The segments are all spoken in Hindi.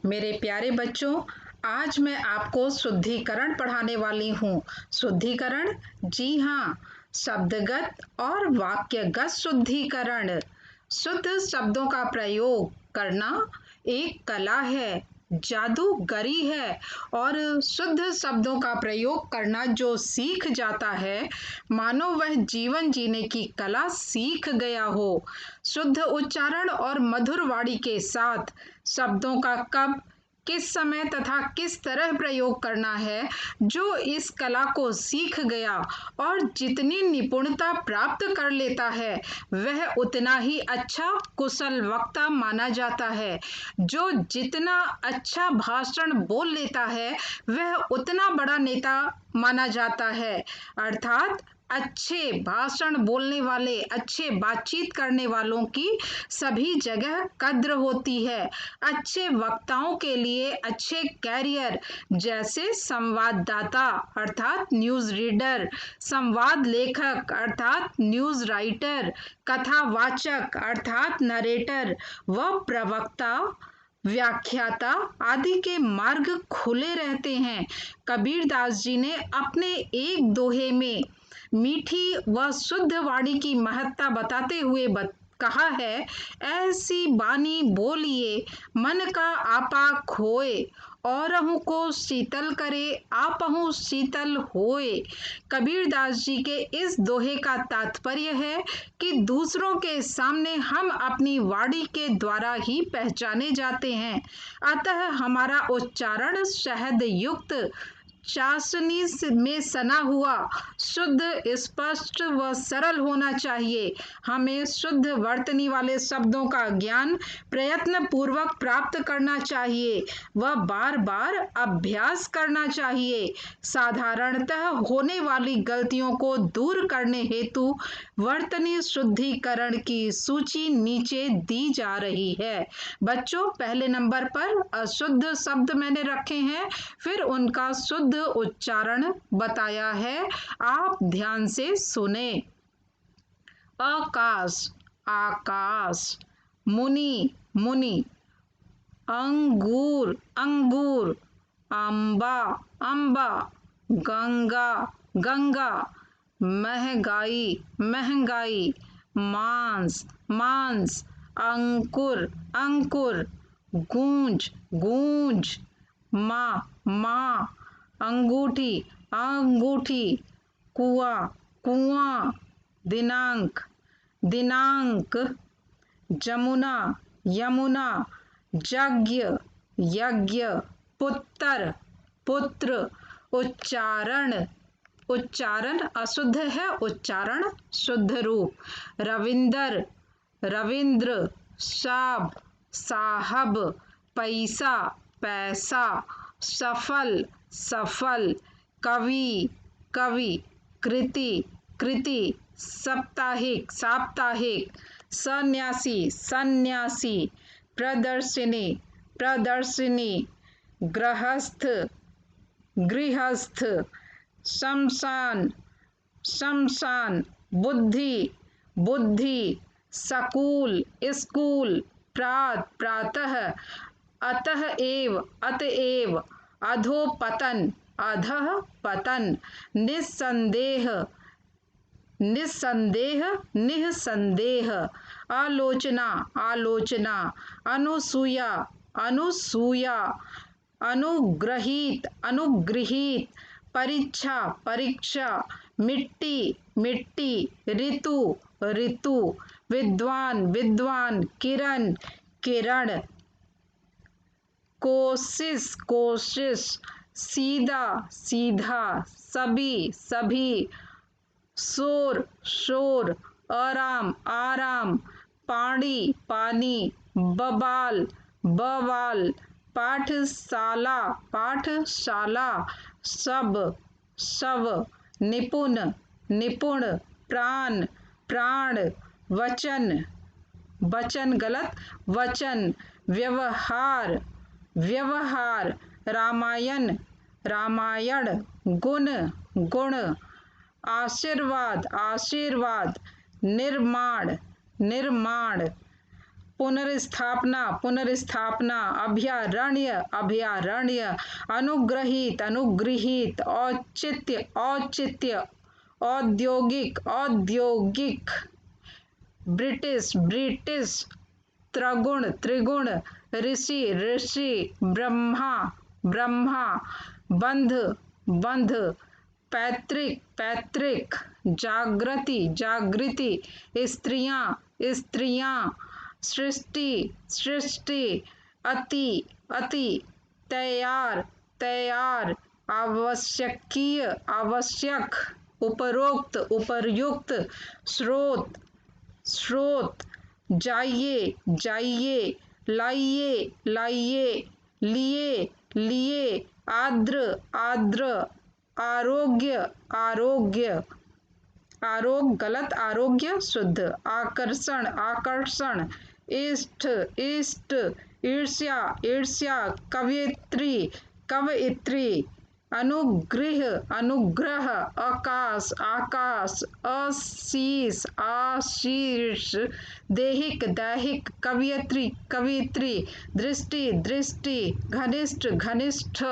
मेरे प्यारे बच्चों, आज मैं आपको शुद्धिकरण पढ़ाने वाली हूँ। शुद्धिकरण, जी हाँ, शब्दगत और वाक्यगत शुद्धिकरण। शुद्ध शब्दों का प्रयोग करना एक कला है, जादूगरी है। और शुद्ध शब्दों का प्रयोग करना जो सीख जाता है, मानो वह जीवन जीने की कला सीख गया हो। शुद्ध उच्चारण और मधुर वाणी के साथ शब्दों का कब, किस समय तथा किस तरह प्रयोग करना है, जो इस कला को सीख गया और जितनी निपुणता प्राप्त कर लेता है, वह उतना ही अच्छा कुशल वक्ता माना जाता है। जो जितना अच्छा भाषण बोल लेता है, वह उतना बड़ा नेता माना जाता है। अर्थात अच्छे भाषण बोलने वाले, अच्छे बातचीत करने वालों की सभी जगह कद्र होती है। अच्छे वक्ताओं के लिए अच्छे कैरियर, जैसे संवाददाता अर्थात न्यूज रीडर, संवाद लेखक अर्थात न्यूज राइटर, कथावाचक अर्थात नरेटर व प्रवक्ता, व्याख्याता आदि के मार्ग खुले रहते हैं। कबीरदास जी ने अपने एक दोहे में मीठी व शुद्ध वाणी की महत्ता बताते हुए कहा है, ऐसी बानी बोलिए मन का आपा खोए, औरहु को शीतल करे आपहु शीतल होए। कबीरदास जी के इस दोहे का तात्पर्य है कि दूसरों के सामने हम अपनी वाणी के द्वारा ही पहचाने जाते हैं। अतः हमारा उच्चारण शहद युक्त, चाशनी में सना हुआ, शुद्ध, स्पष्ट व सरल होना चाहिए। हमें शुद्ध वर्तनी वाले शब्दों का ज्ञान प्रयत्न पूर्वक प्राप्त करना चाहिए व बार बार अभ्यास करना चाहिए। साधारणतः होने वाली गलतियों को दूर करने हेतु वर्तनी शुद्धिकरण की सूची नीचे दी जा रही है। बच्चों, पहले नंबर पर अशुद्ध शब्द मैंने रखे हैं, फिर उनका शुद्ध उच्चारण बताया है। आप ध्यान से सुने। आकाश, आकाश। मुनि, मुनि। अंगूर, अंगूर। अंबा, अंबा। गंगा, गंगा। महंगाई, महंगाई। मांस, मांस। अंकुर, अंकुर। गूंज, गूंज। माँ, माँ। अंगूठी, अंगूठी। कुआं, कुआं। दिनांक, दिनांक। जमुना, यमुना। यज्ञ, यज्ञ। पुत्र, पुत्र। उच्चारण, उच्चारण अशुद्ध है, उच्चारण शुद्ध रूप। रविंदर, रविंद्र। साब, साहब। पैसा, पैसा। सफल, सफल। कवि, कवि। कृति, कृति। साप्ताहिक, साप्ताहिक। सन्यासी, सन्यासी। प्रदर्शनी, प्रदर्शनी। गृहस्थ, गृहस्थ। शमशान, शमशान। बुद्धि, बुद्धि। School, school. प्रात, प्रातः। अतः एव, अतएव। अधोपतन, अधः पतन। निस्संदेह, निस्संदेह, निःसंदेह। आलोचना, आलोचना। अनुसूया, अनुसूया। अनुग्रहीत, अनुगृहीत। परीक्षा, परीक्षा। मिट्टी, मिट्टी। ऋतु, ऋतु। विद्वान, विद्वान। किरण, किरण। कोशिश, कोशिश। सीधा, सीधा। सभी, सभी। शोर, शोर। आराम, आराम। पानी, पानी। बवाल, बवाल। पाठशाला, पाठशाला। सब, सब। निपुण, निपुण। प्राण, प्राण। वचन, वचन गलत, वचन। व्यवहार, व्यवहार। रामायण, रामायण। गुण, गुण। आशीर्वाद, आशीर्वाद। निर्माण, निर्माण। पुनर्स्थापना पुनर्स्थापना, अभयारण्य अभयारण्य, अनुग्रहित अनुगृहीत, औचित्य औचित्य, औद्योगिक औद्योगिक, ब्रिटिश ब्रिटिश, त्रिगुण त्रिगुण, ऋषि ऋषि, ब्रह्मा ब्रह्मा, बंध बंध, पैतृक पैतृक, जागृति जागृति, स्त्रियां स्त्रियां, सृष्टि सृष्टि, अति अति, तैयार तैयार, आवश्यकीय आवश्यक, उपरोक्त उपर्युक्त, स्रोत स्रोत, जाइए जाइए, लाइए लाइए, लिए लिए, आर्द्र आर्द्र, आरोग्य आरोग्य, आरोग्य गलत, आरोग्य शुद्ध, आकर्षण आकर्षण, इष्ट इष्ट, ईर्ष्या ईर्ष्या, कवयित्री कवयित्री, अनुग्रह अनुग्रह, आकाश आकाश, आशीष आशीष, दैहिक दैहिक, कवयित्री कवयित्री, दृष्टि दृष्टि, घनिष्ठ घनिष्ठ,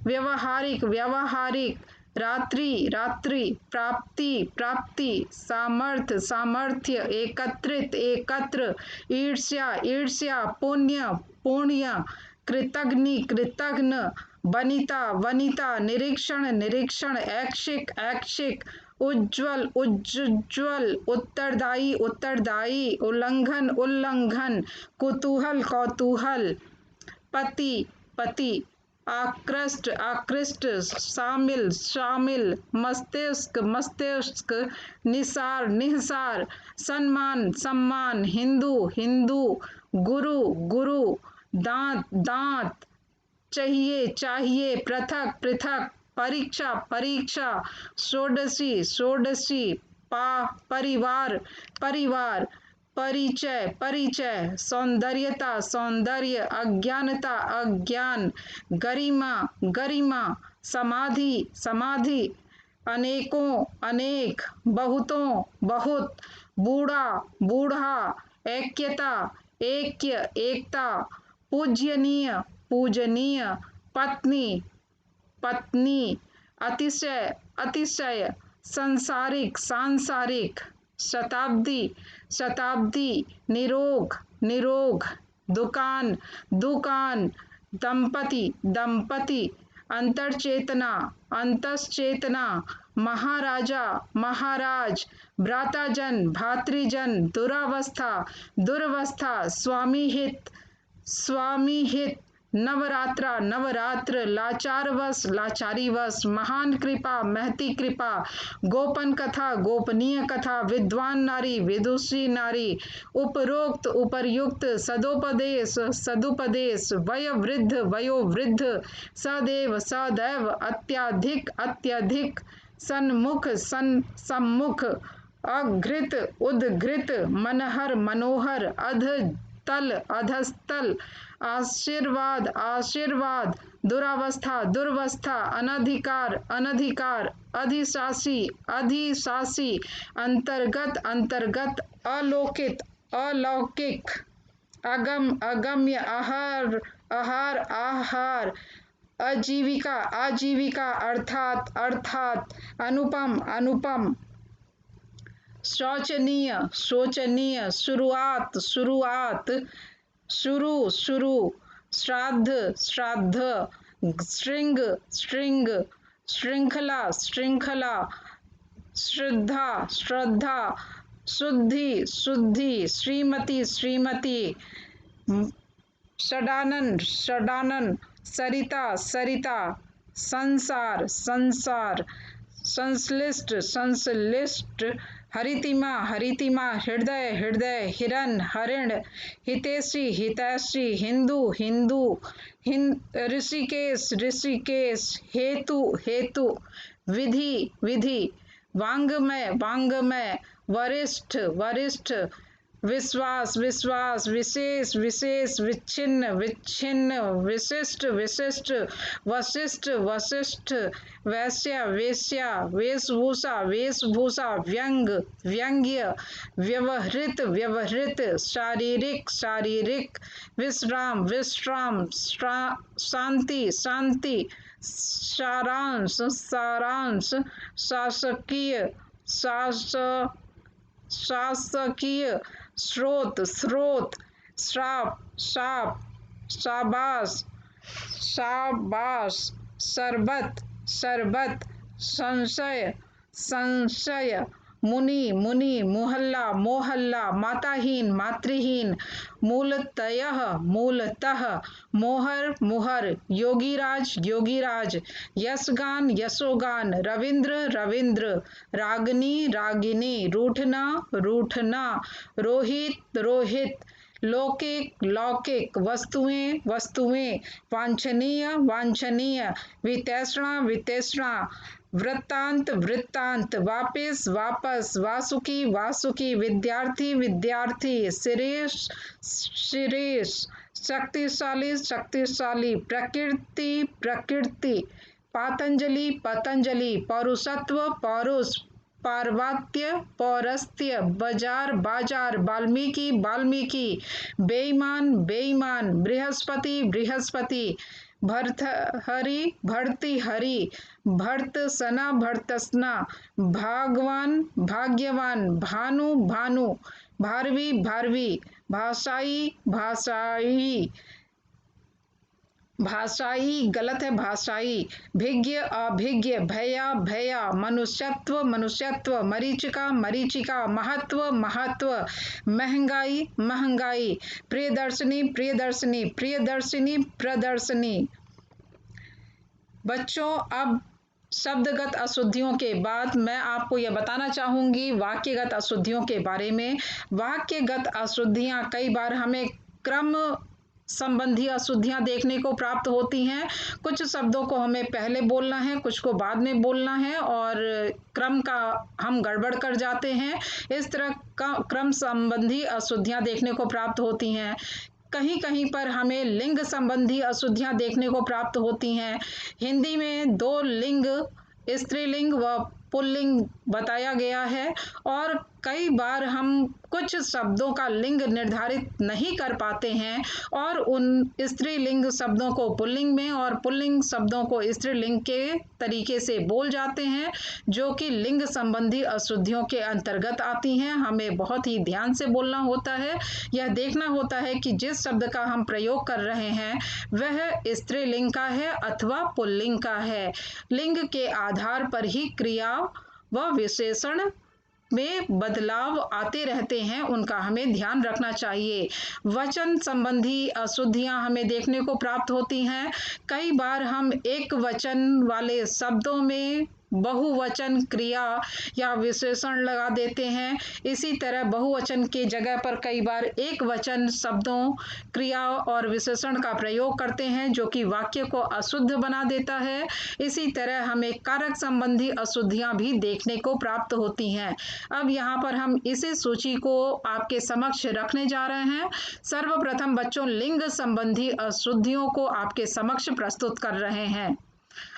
व्यवहारिक व्यवहारिक, रात्रि रात्रि, प्राप्ति प्राप्ति, सामर्थ्य सामर्थ्य, एकत्रित एकत्र, ईर्ष्या ईर्ष्या, पुण्य पुण्य, कृतघ्नि कृतघ्न, वनिता वनिता, निरीक्षण निरीक्षण, ऐच्छिक ऐच्छिक, उज्ज्वल उज्ज्वल, उत्तरदायी उत्तरदायी, उल्लंघन उल्लंघन, कुतूहल कौतूहल, पति पति, आकृष्ट आकृष्ट, शामिल शामिल, मस्तिष्क मस्तिष्क, निसार निसार, सम्मान सम्मान, हिंदू हिंदू, गुरु गुरु, दांत दांत, चाहिए चाहिए, पृथक पृथक, परीक्षा परीक्षा, षोडशी षोडशी, परिवार परिवार, परिचय परिचय, सौंदर्यता सौंदर्य, अज्ञानता अज्ञान, गरिमा गरिमा, समाधि समाधि, अनेकों अनेक, बहुतों बहुत, बूढ़ा बूढ़ा, ऐक्यता ऐक्य एकता, पूजनीय पूजनीय, पत्नी पत्नी, अतिशय अतिशय, सांसारिक सांसारिक, शताब्दी शताब्दी, निरोग निरोग, दुकान दुकान, दंपति दंपति, अंतरचेतना अंतश्चेतना, महाराजा महाराज, भ्राताजन भातृजन, दुरावस्था दुर्वस्था, स्वामी हित स्वामी हित, नवरात्रा नवरात्र, लाचारवश लाचारीवश, महान कृपा महती कृपा, गोपन कथा गोपनीय कथा, विद्वान नारी विदुषी नारी, उपरोक्त उपर्युक्त, सदोपदेश सदुपदेश, वयोवृद्ध वयोवृद्ध, सदैव सदैव, अत्याधिक अत्यधिक, सन्मुख सम्मुख, अघृत उद्घृत, मनहर मनोहर, अधतल अधस्तल, आशीर्वाद आशीर्वाद, दुरावस्था दुर्वस्था, अनधिकार अनधिकार, अधिशासी अधिशासी, अंतर्गत अंतर्गत, अलौकिक अलौकिक, अगम अगम्य, आहार आहार आहार, आजीविका आजीविका, अर्थात अर्थात, अनुपम अनुपम, शोचनीय शोचनीय, शुरुआत शुरुआत, शुरू शुरू, श्राद्ध श्राद्ध, श्रृंग श्रृंग, श्रृंखला श्रृंखला, श्रद्धा श्रद्धा, शुद्धि शुद्धि, श्रीमती श्रीमती, षडानन षडानन, सरिता सरिता, संसार संसार, संश्लिष्ट संश्लिष्ट, हरितिमा हरितिमा, हृदय हृदय, हिरण हरिण, हितैषी हितैषी, हिंदू हिंदू ऋषिकेश ऋषिकेश, हेतु हेतु, विधि विधि, वांग्मय वांग्मय, वरिष्ठ वरिष्ठ, विश्वास विश्वास, विशेष विशेष, विच्छिन्न विच्छिन्न, विशिष्ट विशिष्ट, वशिष्ठ वशिष्ठ, वैश्य वेश्या, वेशभूषा वेशभूषा, व्यंग व्यंग्य, व्यवहृत व्यवहृत, शारीरिक शारीरिक, विश्राम विश्राम, शांति शांति, सारांश सारांश, शासकीय शास शासकीय, स्रोत स्रोत, श्राप शाप, शाबाश शाबाश, शरबत शरबत, संशय संशय, मुनि मुनि, मोहल्ला मोहल्ला, माताहीन मातृहीन, मूलतयः मूलतः, मोहर मुहर, योगीराज योगीराज, यशगान यशोगान, रविंद्र रविंद्र, रागिनी रागिनी, रूठना रूठना, रोहित रोहित, लौकिक लौकिक, वस्तुएं वस्तुएं, वांछनीय वांछनीय, वितैषणा वितैषणा, वृत्तांत वृत्तांत, वापिस वापस, वासुकी वासुकी, विद्यार्थी विद्यार्थी, शिरीष शिरीष, शक्तिशाली शक्तिशाली, प्रकृति प्रकृति, पातंजलि पतंजलि, पौरुषत्व पौरुष, पार्वत्य पौरस्त्य, बाजार बाजार, वाल्मीकि वाल्मीकि, बेईमान बेईमान, बृहस्पति बृहस्पति, भर्तहरि भर्तृहरि, भर्तसना भर्तसना, भागवान भाग्यवान, भानु भानु, भारवी भारवी, भाषाई भाषाई, भाषाई गलत है भाषाई, भिज्ञ अभिज्ञ, भया भया, मनुष्यत्व मनुष्यत्व, मरीचिका मरीचिका, महत्व महत्व, महंगाई महंगाई, प्रियदर्शनी प्रियदर्शनी, प्रियदर्शिनी प्रदर्शनी। बच्चों, अब शब्दगत अशुद्धियों के बाद मैं आपको यह बताना चाहूंगी वाक्यगत अशुद्धियों के बारे में। वाक्यगत अशुद्धियां कई बार हमें क्रम संबंधी अशुद्धियां देखने को प्राप्त होती हैं। कुछ शब्दों को हमें पहले बोलना है, कुछ को बाद में बोलना है और क्रम का हम गड़बड़ कर जाते हैं। इस तरह का क्रम संबंधी अशुद्धियां देखने को प्राप्त होती हैं। कहीं कहीं पर हमें लिंग संबंधी अशुद्धियां देखने को प्राप्त होती हैं। हिंदी में 2 लिंग, स्त्रीलिंग व पुल्लिंग बताया गया है और कई बार हम कुछ शब्दों का लिंग निर्धारित नहीं कर पाते हैं और उन स्त्रीलिंग शब्दों को पुल्लिंग में और पुल्लिंग शब्दों को स्त्रीलिंग के तरीके से बोल जाते हैं, जो कि लिंग संबंधी अशुद्धियों के अंतर्गत आती हैं। हमें बहुत ही ध्यान से बोलना होता है। यह देखना होता है कि जिस शब्द का हम प्रयोग कर रहे हैं वह स्त्रीलिंग का है अथवा पुल्लिंग का है। लिंग के आधार पर ही क्रिया व विशेषण में बदलाव आते रहते हैं, उनका हमें ध्यान रखना चाहिए। वचन संबंधी अशुद्धियां हमें देखने को प्राप्त होती हैं। कई बार हम एक वचन वाले शब्दों में बहुवचन क्रिया या विशेषण लगा देते हैं। इसी तरह बहुवचन के जगह पर कई बार एक वचन शब्दों, क्रिया और विशेषण का प्रयोग करते हैं, जो कि वाक्य को अशुद्ध बना देता है। इसी तरह हमें कारक संबंधी अशुद्धियां भी देखने को प्राप्त होती हैं। अब यहाँ पर हम इसी सूची को आपके समक्ष रखने जा रहे हैं। सर्वप्रथम बच्चों, लिंग संबंधी अशुद्धियों को आपके समक्ष प्रस्तुत कर रहे हैं।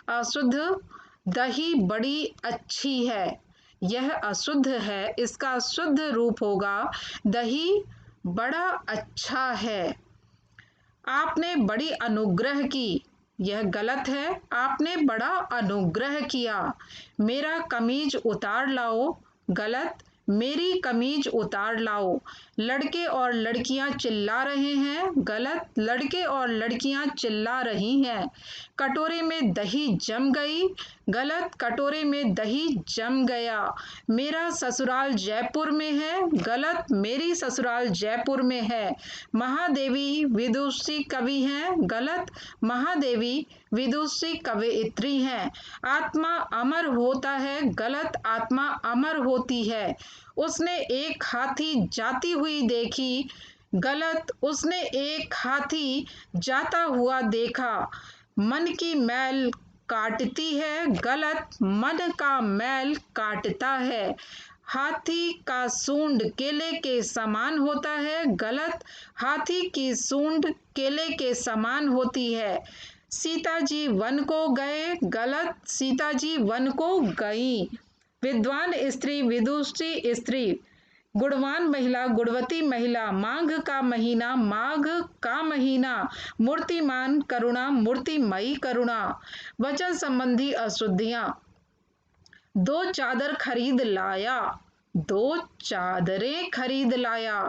अशुद्ध, दही बड़ी अच्छी है। यह अशुद्ध है, इसका शुद्ध रूप होगा दही बड़ा अच्छा है। आपने बड़ी अनुग्रह की। यह गलत है, आपने बड़ा अनुग्रह किया। मेरा कमीज उतार लाओ। गलत, मेरी कमीज उतार लाओ। लड़के और लड़कियां चिल्ला रहे हैं। गलत, लड़के और लड़कियां चिल्ला रही हैं। कटोरे में दही जम गई। गलत, कटोरे में दही जम गया। मेरा ससुराल जयपुर में है। गलत, मेरी ससुराल जयपुर में है। महादेवी विदुषी कवि हैं। गलत, महादेवी विदुषी कवयित्री हैं। आत्मा अमर होता है। गलत, आत्मा अमर होती है। उसने एक हाथी जाती हुई देखी। गलत, उसने एक हाथी जाता हुआ देखा। मन की मैल काटती है। गलत, मन का मैल काटता है। हाथी का सूंड केले के समान होता है, गलत। हाथी की सूंड केले के समान होती है। सीता जी वन को गए, गलत। सीता जी वन को गई। विद्वान स्त्री, विदुषी स्त्री। गुणवान महिला, गुणवती महिला। माघ का महीना, माघ का महीना। मूर्तिमान करुणा, मूर्तिमयी करुणा। वचन संबंधी अशुद्धियां। दो चादर खरीद लाया, दो चादरें खरीद लाया।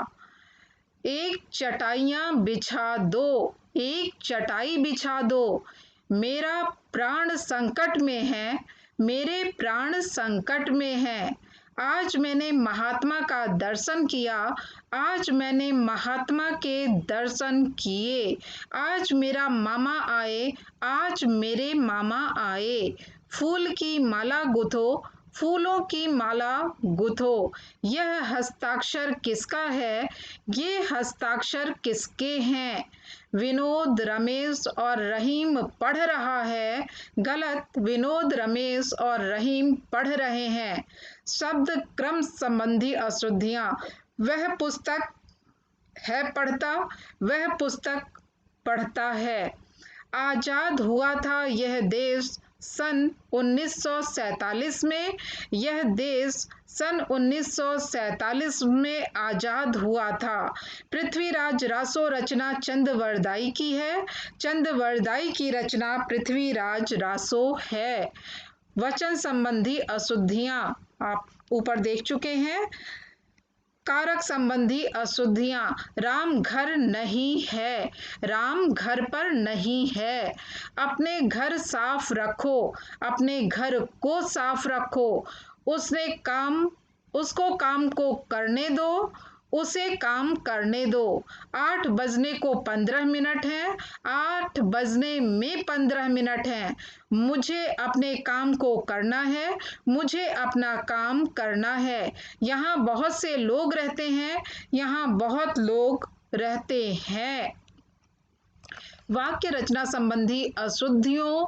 एक चटाइयां बिछा दो, एक चटाई बिछा दो। मेरा प्राण संकट में है, मेरे प्राण संकट में है। आज मैंने महात्मा का दर्शन किया, आज मैंने महात्मा के दर्शन किए। आज मेरा मामा आए, आज मेरे मामा आए। फूल की माला गुथो, फूलों की माला गुथो। यह हस्ताक्षर किसका है, ये हस्ताक्षर किसके हैं। विनोद, रमेश और रहीम पढ़ रहा है, गलत। विनोद, रमेश और रहीम पढ़ रहे हैं। शब्द क्रम संबंधी अशुद्धियां। वह पुस्तक है पढ़ता, वह पुस्तक पढ़ता है। आजाद हुआ था यह देश सन 1947 में, यह देश सन 1947 में आजाद हुआ था। पृथ्वीराज रासो रचना चंदवरदाई की है, चंदवरदाई की रचना पृथ्वीराज रासो है। वचन संबंधी अशुद्धियां आप ऊपर देख चुके हैं। कारक संबंधी अशुद्धियां। राम घर नहीं है, राम घर पर नहीं है। अपने घर साफ रखो, अपने घर को साफ रखो। उसको काम को करने दो, उसे काम करने दो। 8 बजने को 15 मिनट हैं, 8 बजने में 15 मिनट हैं। मुझे अपने काम को करना है, मुझे अपना काम करना है। यहाँ बहुत से लोग रहते हैं, यहाँ बहुत लोग रहते हैं। वाक्य रचना संबंधी अशुद्धियों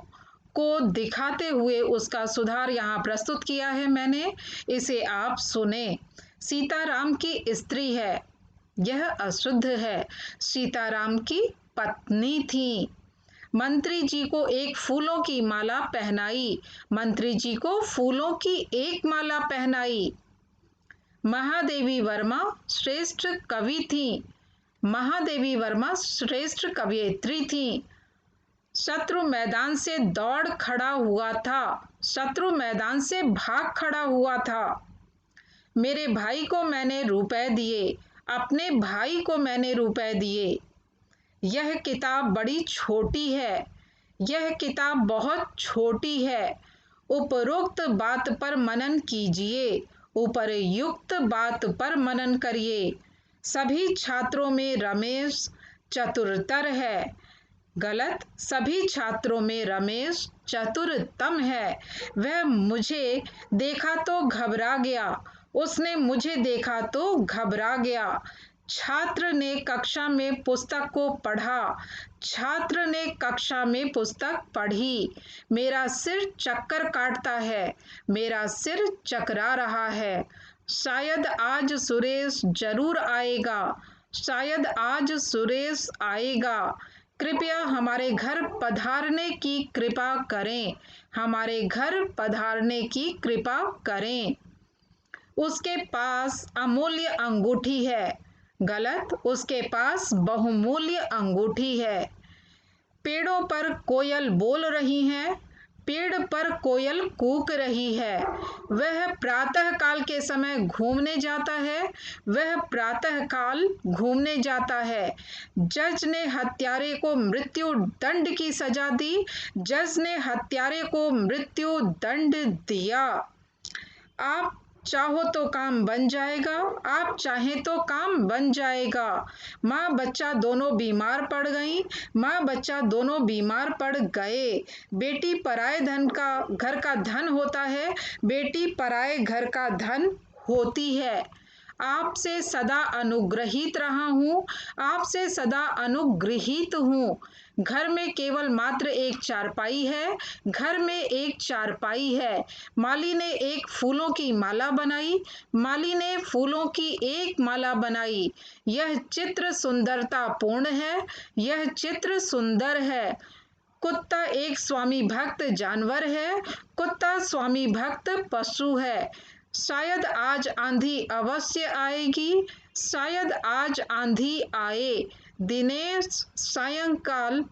को दिखाते हुए उसका सुधार यहाँ प्रस्तुत किया है मैंने, इसे आप सुने। सीताराम की स्त्री है, यह अशुद्ध है। सीताराम की पत्नी थी। मंत्री जी को एक फूलों की माला पहनाई, मंत्री जी को फूलों की एक माला पहनाई। महादेवी वर्मा श्रेष्ठ कवि थी, महादेवी वर्मा श्रेष्ठ कवयित्री थी। शत्रु मैदान से दौड़ खड़ा हुआ था, शत्रु मैदान से भाग खड़ा हुआ था। मेरे भाई को मैंने रुपए दिए, अपने भाई को मैंने रुपए दिए। यह किताब बड़ी छोटी है, यह किताब बहुत छोटी है। उपरोक्त बात पर मनन कीजिए, उपरयुक्त बात पर मनन करिए। सभी छात्रों में रमेश चतुरतर है, गलत। सभी छात्रों में रमेश चतुरतम है। वह मुझे देखा तो घबरा गया, उसने मुझे देखा तो घबरा गया। छात्र ने कक्षा में पुस्तक को पढ़ा, छात्र ने कक्षा में पुस्तक पढ़ी। मेरा सिर चक्कर काटता है, मेरा सिर चकरा रहा है। शायद आज सुरेश जरूर आएगा, शायद आज सुरेश आएगा। कृपया हमारे घर पधारने की कृपा करें, हमारे घर पधारने की कृपा करें। उसके पास अमूल्य अंगूठी है, गलत। उसके पास बहुमूल्य अंगूठी है। पेड़ों पर कोयल बोल रही है, पेड़ पर कोयल कूक रही है। वह प्रातः काल के समय घूमने जाता है, वह प्रातः काल घूमने जाता है। जज ने हत्यारे को मृत्यु दंड की सजा दी, जज ने हत्यारे को मृत्यु दंड दिया। आप चाहो तो काम बन जाएगा, आप चाहें तो काम बन जाएगा। माँ बच्चा दोनों बीमार पड़ गई, माँ बच्चा दोनों बीमार पड़ गए। बेटी पराए घर का धन होता है, बेटी पराए घर का धन होती है। आपसे सदा अनुग्रहित रहा हूँ, आपसे सदा अनुग्रहित हूँ। घर में केवल मात्र एक चारपाई है। घर में एक चारपाई है। माली ने एक फूलों की माला बनाई। माली ने फूलों की एक माला बनाई। यह चित्र सुंदरतापूर्ण है। यह चित्र सुंदर है। कुत्ता एक स्वामी भक्त जानवर है। कुत्ता स्वामी भक्त पशु है। शायद आज आंधी अवश्य आएगी। शायद आज आंधी आए। दिनेश सायंकाल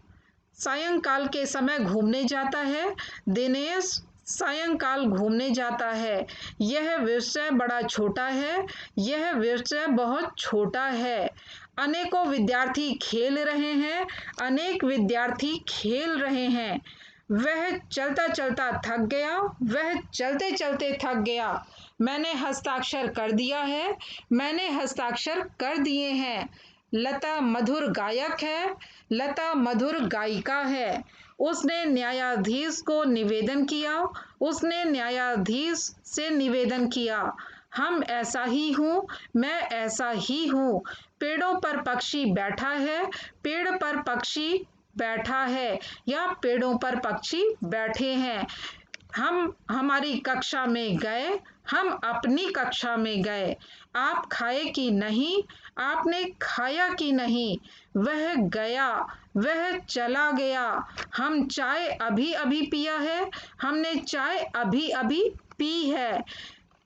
सायंकाल के समय घूमने जाता है। दिनेश सायंकाल घूमने जाता है। यह विषय बड़ा छोटा है। यह विषय बहुत छोटा है। अनेकों विद्यार्थी खेल रहे हैं। अनेक विद्यार्थी खेल रहे हैं। वह चलता चलता थक गया। वह चलते चलते थक गया। मैंने हस्ताक्षर कर दिया है। मैंने हस्ताक्षर कर दिए हैं। लता मधुर गायक है। लता मधुर गायिका है। उसने न्यायाधीश को निवेदन किया। उसने न्यायाधीश से निवेदन किया। हम ऐसा ही हूँ। मैं ऐसा ही हूँ। पेड़ों पर पक्षी बैठा है। पेड़ पर पक्षी बैठा है या पेड़ों पर पक्षी बैठे हैं। हम हमारी कक्षा में गए। हम अपनी कक्षा में गए। आप खाए कि नहीं? आपने खाया कि नहीं? वह गया। वह चला गया। हम चाय अभी अभी पिया है। हमने चाय अभी अभी पी है।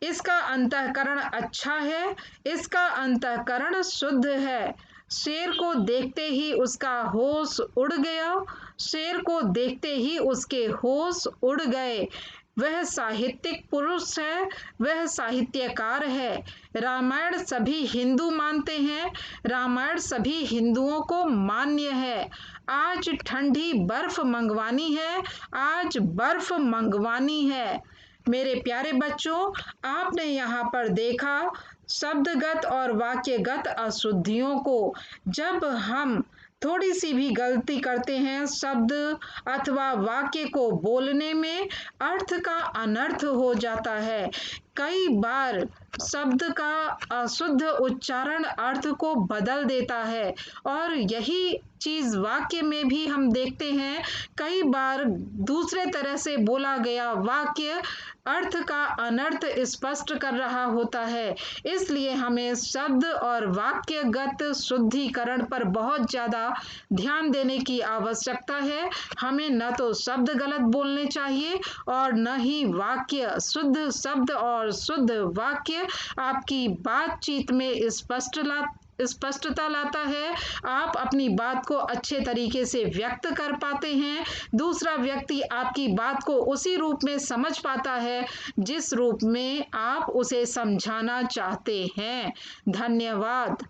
इसका अंतःकरण अच्छा है। इसका अंतःकरण शुद्ध है। शेर को देखते ही उसका होश उड़ गया। शेर को देखते ही उसके होश उड़ गए। वह साहित्यिक पुरुष है। वह साहित्यकार है। रामायण सभी हिंदू मानते हैं। रामायण सभी हिंदुओं को मान्य है। आज ठंडी बर्फ मंगवानी है। आज बर्फ मंगवानी है। मेरे प्यारे बच्चों, आपने यहाँ पर देखा शब्दगत और वाक्यगत अशुद्धियों को। जब हम थोड़ी सी भी गलती करते हैं शब्द अथवा वाक्य को बोलने में, अर्थ का अनर्थ हो जाता है। कई बार शब्द का अशुद्ध उच्चारण अर्थ को बदल देता है और यही चीज वाक्य में भी हम देखते हैं। कई बार दूसरे तरह से बोला गया वाक्य अर्थ का अनर्थ स्पष्ट कर रहा होता है। इसलिए हमें शब्द और वाक्यगत शुद्धिकरण पर बहुत ज्यादा ध्यान देने की आवश्यकता है। हमें न तो शब्द गलत बोलने चाहिए और न ही वाक्य। शुद्ध शब्द और शुद्ध वाक्य आपकी बातचीत में स्पष्टता लाता है। आप अपनी बात को अच्छे तरीके से व्यक्त कर पाते हैं। दूसरा व्यक्ति आपकी बात को उसी रूप में समझ पाता है जिस रूप में आप उसे समझाना चाहते हैं। धन्यवाद।